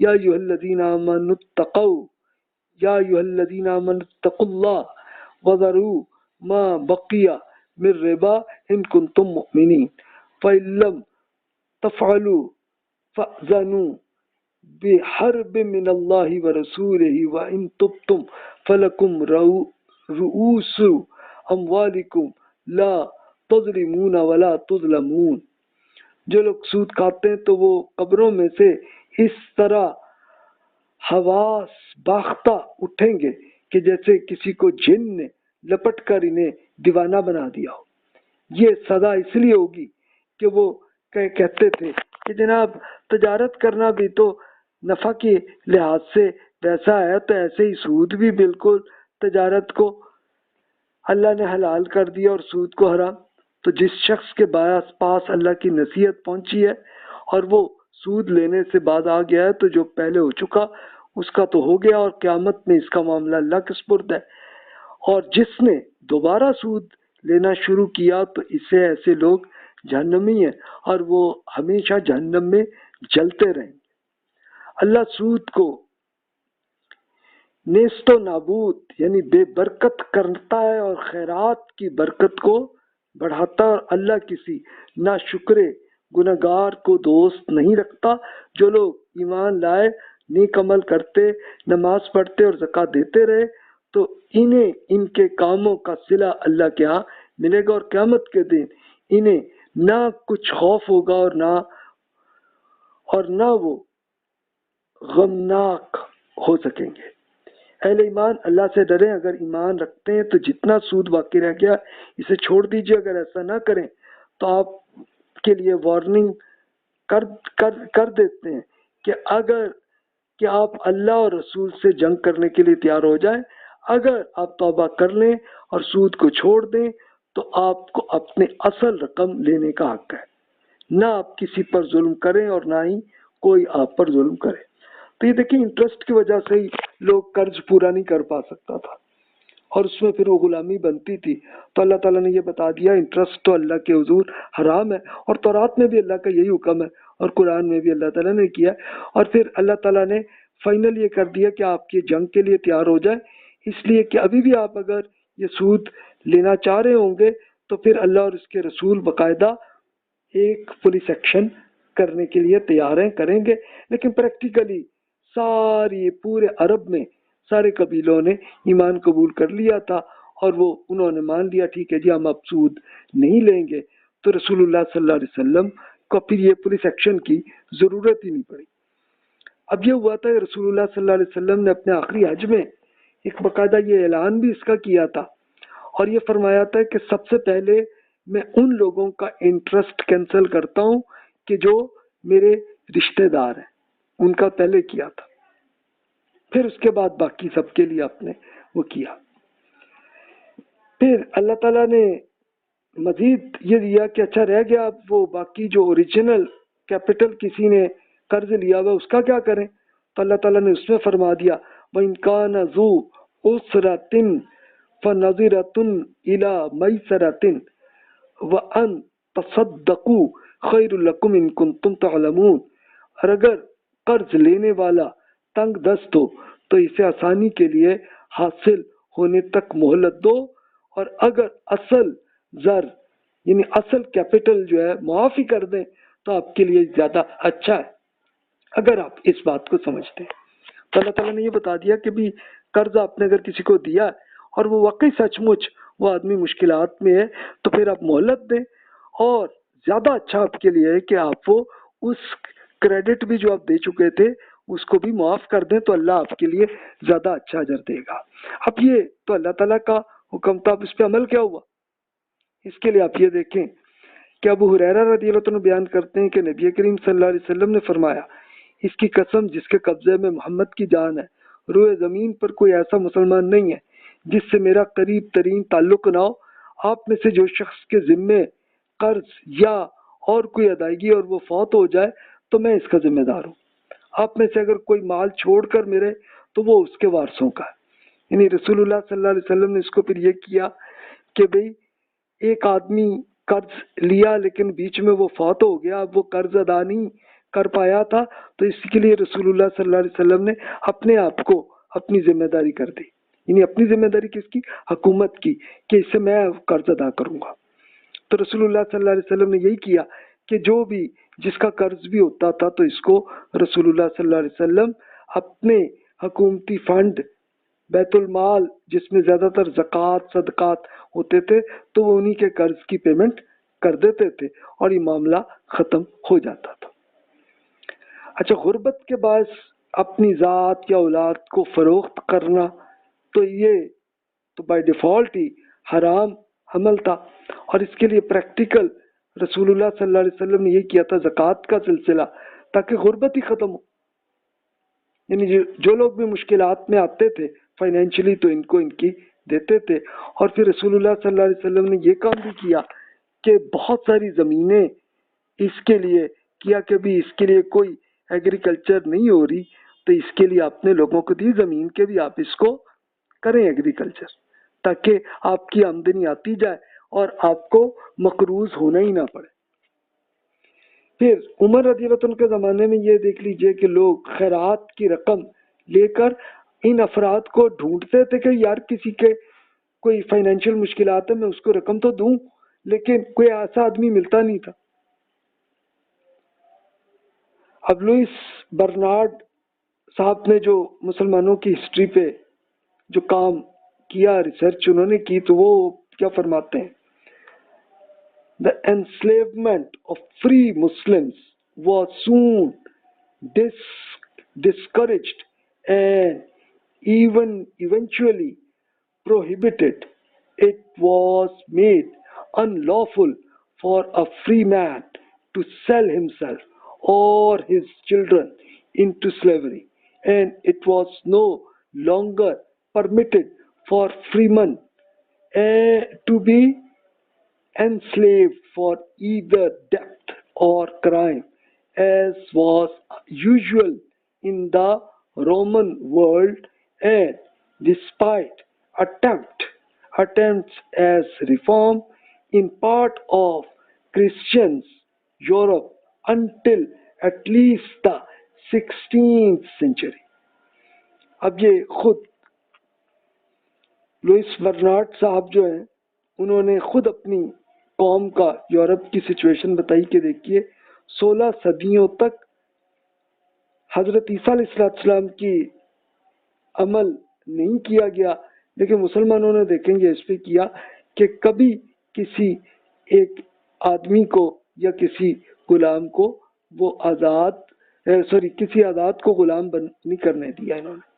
یا ایھا الذین آمنوا اتقوا یا ایھا الذین آمنوا اتقوا اللہ وذروا ما بقی من الربا ان کنتم مؤمنین فإن لم تفعلوا فأذنوا بحرب من اللہ ورسولہ وإن تبتم فلکم رؤوس اموالکم لا تظلمون ولا تظلمون۔ جو لوگ سود کھاتے ہیں تو وہ قبروں میں سے اس طرح حواس باختہ اٹھیں گے کہ جیسے کسی کو جن نے لپٹ کر انہیں دیوانہ بنا دیا ہو۔ یہ سزا اس لیے ہوگی کہ وہ کہتے تھے کہ جناب تجارت کرنا بھی تو نفع کے لحاظ سے ویسا ہے، تو ایسے ہی سود بھی بالکل تجارت کو اللہ نے حلال کر دیا اور سود کو حرام۔ تو جس شخص کے پاس اللہ کی نصیحت پہنچی ہے اور وہ سود لینے سے بعد آ گیا ہے تو جو پہلے ہو چکا اس کا تو ہو گیا، اور قیامت میں اس کا معاملہ اللہ کے سپرد ہے۔ اور جس نے دوبارہ سود لینا شروع کیا تو اسے ایسے لوگ جہنمی ہیں اور وہ ہمیشہ جہنم میں جلتے رہیں گے۔ اللہ سود کو نیست و نابود یعنی بے برکت کرتا ہے اور خیرات کی برکت کو بڑھاتا ہے، اور اللہ کسی ناشکرے گنہگار کو دوست نہیں رکھتا۔ جو لوگ ایمان لائے، نیک عمل کرتے، نماز پڑھتے اور زکوٰۃ دیتے رہے تو انہیں ان کے کاموں کا صلہ اللہ کے ہاں ملے گا، اور قیامت کے دن انہیں نہ کچھ خوف ہوگا اور نہ وہ غمناک ہو سکیں گے۔ اہل ایمان اللہ سے ڈریں، اگر ایمان رکھتے ہیں تو جتنا سود باقی رہ گیا اسے چھوڑ دیجیے، اگر ایسا نہ کریں تو آپ کے لیے وارننگ کر دیتے ہیں کہ اگر کہ آپ اللہ اور رسول سے جنگ کرنے کے لیے تیار ہو جائیں، اگر آپ توبہ کر لیں اور سود کو چھوڑ دیں تو آپ کو اپنے اصل رقم لینے کا حق ہے، نہ آپ کسی پر ظلم کریں اور نہ ہی کوئی آپ پر ظلم کرے۔ تو یہ دیکھیں انٹرسٹ کی وجہ سے ہی لوگ قرض پورا نہیں کر پا سکتا تھا اور اس میں پھر وہ غلامی بنتی تھی، تو اللہ تعالیٰ نے یہ بتا دیا انٹرسٹ تو اللہ کے حضور حرام ہے، اور تورات میں بھی اللہ کا یہی حکم ہے اور قرآن میں بھی اللہ تعالیٰ نے کیا، اور پھر اللہ تعالیٰ نے فائنل یہ کر دیا کہ آپ کی جنگ کے لیے تیار ہو جائیں، اس لیے کہ ابھی بھی آپ اگر یہ سود لینا چاہ رہے ہوں گے تو پھر اللہ اور اس کے رسول باقاعدہ ایک پولیس ایکشن کرنے کے لیے تیار ہیں، کریں گے۔ لیکن پریکٹیکلی پورے عرب میں سارے قبیلوں نے ایمان قبول کر لیا تھا اور انہوں نے مان لیا ٹھیک ہے جی ہم اب سود نہیں لیں گے، تو رسول اللہ صلی اللہ علیہ وسلم کو پھر یہ پولیس ایکشن کی ضرورت ہی نہیں پڑی۔ اب یہ ہوا تھا کہ رسول اللہ صلی اللہ علیہ وسلم نے اپنے آخری حج میں ایک باقاعدہ یہ اعلان بھی اس کا کیا تھا اور یہ فرمایا تھا کہ سب سے پہلے میں ان لوگوں کا انٹرسٹ کینسل کرتا ہوں کہ جو میرے رشتہ دار ہیں، ان کا پہلے کیا تھا، پھر اس کے بعد باقی سب کے لیے آپ نے وہ کیا۔ پھر اللہ تعالیٰ نے مزید یہ دیا کہ اچھا رہ گیا اب وہ باقی جو اوریجنل کیپٹل کسی نے قرض لیا ہوا اس کا کیا کریں، تو اللہ تعالیٰ نے اس میں فرما دیا وَإِنْ كَانَ ذُو عُسْرَةٍ فَنَظِرَةٌ إِلَى مَيْسَرَةٍ وَأَن تَصَدَّقُوا خَيْرٌ لَكُمْ إِن كُنتُمْ تَعْلَمُونَ۔ اور اگر قرض لینے والا تنگ دست ہو تو اسے آسانی کے لیے حاصل ہونے تک مہلت دو، اور اگر اصل زر یعنی اصل کیپٹل جو ہے معاف ہی کر دیں تو آپ کے لیے زیادہ اچھا ہے، اگر آپ اس بات کو سمجھتے ہیں۔ تو اللہ تعالیٰ نے یہ بتا دیا کہ بھی قرض آپ نے اگر کسی کو دیا اور وہ واقعی سچ مچ وہ آدمی مشکلات میں ہے تو پھر آپ مہلت دیں، اور زیادہ اچھا آپ کے لیے ہے کہ آپ وہ اس کریڈٹ بھی جو آپ دے چکے تھے اس کو بھی معاف کر دیں، تو اللہ آپ کے لیے زیادہ اچھا اجر دے گا۔ اب یہ تو اللہ تعالیٰ کا حکم تھا، اب اس پہ عمل کیا ہوا اس کے لیے آپ یہ دیکھیں کہ ابو ہریرہ رضی اللہ عنہ بیان کرتے ہیں کہ نبی کریم صلی اللہ علیہ وسلم نے فرمایا اس کی قسم جس کے قبضے میں محمد کی جان ہے، روئے زمین پر کوئی ایسا مسلمان نہیں ہے جس سے میرا قریب ترین تعلق نہ ہو۔ آپ میں سے جو شخص کے ذمے قرض یا اور کوئی ادائیگی اور وہ فوت ہو جائے تو میں اس کا ذمہ دار ہوں۔ آپ میں سے اگر کوئی مال چھوڑ کر میرے تو وہ اس کے وارثوں کا ہے۔ یعنی رسول اللہ صلی اللہ علیہ وسلم نے اس کو پھر یہ کیا کہ بھئی ایک آدمی قرض لیا لیکن بیچ میں وہ فوت ہو گیا، اب وہ قرض ادا نہیں کر پایا تھا، تو اس کے لیے رسول اللہ صلی اللہ علیہ وسلم نے اپنے آپ کو اپنی ذمہ داری کر دی، یعنی اپنی ذمہ داری کس کی؟ حکومت کی، کہ اس سے میں قرض ادا کروں گا۔ تو رسول اللہ صلی اللہ علیہ وسلم نے یہی کیا کہ جو بھی جس کا قرض بھی ہوتا تھا تو اس کو رسول اللہ صلی اللہ علیہ وسلم اپنے حکومتی فنڈ بیت المال جس میں زیادہ تر زکوٰۃ صدقات ہوتے تھے تو وہ انہی کے قرض کی پیمنٹ کر دیتے تھے اور یہ معاملہ ختم ہو جاتا تھا۔ اچھا، غربت کے باعث اپنی ذات یا اولاد کو فروخت کرنا تو یہ تو بائی ڈیفالٹ ہی حرام عمل تھا، اور اس کے لیے پریکٹیکل رسول اللہ صلی اللہ علیہ وسلم نے یہ کیا تھا زکوٰۃ کا سلسلہ، تاکہ غربت ہی ختم ہو۔ یعنی جو لوگ بھی مشکلات میں آتے تھے فائنینشلی تو ان کو ان کی دیتے تھے۔ اور پھر رسول اللہ صلی اللہ علیہ وسلم نے یہ کام بھی کیا کہ بہت ساری زمینیں اس کے لیے کیا کہ بھی اس کے لیے کوئی ایگریکلچر نہیں ہو رہی تو اس کے لیے اپنے لوگوں کو دی زمین کے بھی آپ اس کو کریں ایگریکلچر، تاکہ آپ کی آمدنی آتی جائے اور آپ کو مقروض ہونا ہی نہ پڑے۔ پھر عمر رضی اللہ عنہ کے زمانے میں یہ دیکھ لیجئے کہ لوگ خیرات کی رقم لے کر ان افراد کو ڈھونڈتے تھے کہ یار کسی کے کوئی فائنینشیل مشکلات ہے میں اس کو رقم تو دوں، لیکن کوئی ایسا آدمی ملتا نہیں تھا۔ اب لوئس برنارڈ صاحب نے جو مسلمانوں کی ہسٹری پہ جو کام کیا، ریسرچ انہوں نے کی، تو وہ کیا فرماتے ہیں؟ The enslavement of free Muslims was soon discouraged and even eventually prohibited. It was made unlawful for a free man to sell himself or his children into slavery, and it was no longer permitted for freemen to be enslaved for either debt or crime, as was usual in the Roman world, and despite attempts as reform in part of Christians Europe until at least the 16th century. اب یہ خود Louis Bernard صاحب جو ہیں انہوں نے خود اپنی قوم کا یورپ کی سچویشن بتائی کہ دیکھیے 16 صدیوں تک حضرت عیسیٰ علیہ السلام کی عمل نہیں کیا گیا، لیکن مسلمانوں نے دیکھیں گے اس پہ کیا کہ کبھی کسی ایک آدمی کو یا کسی غلام کو وہ کسی آزاد کو غلام نہیں کرنے دیا انہوں نے۔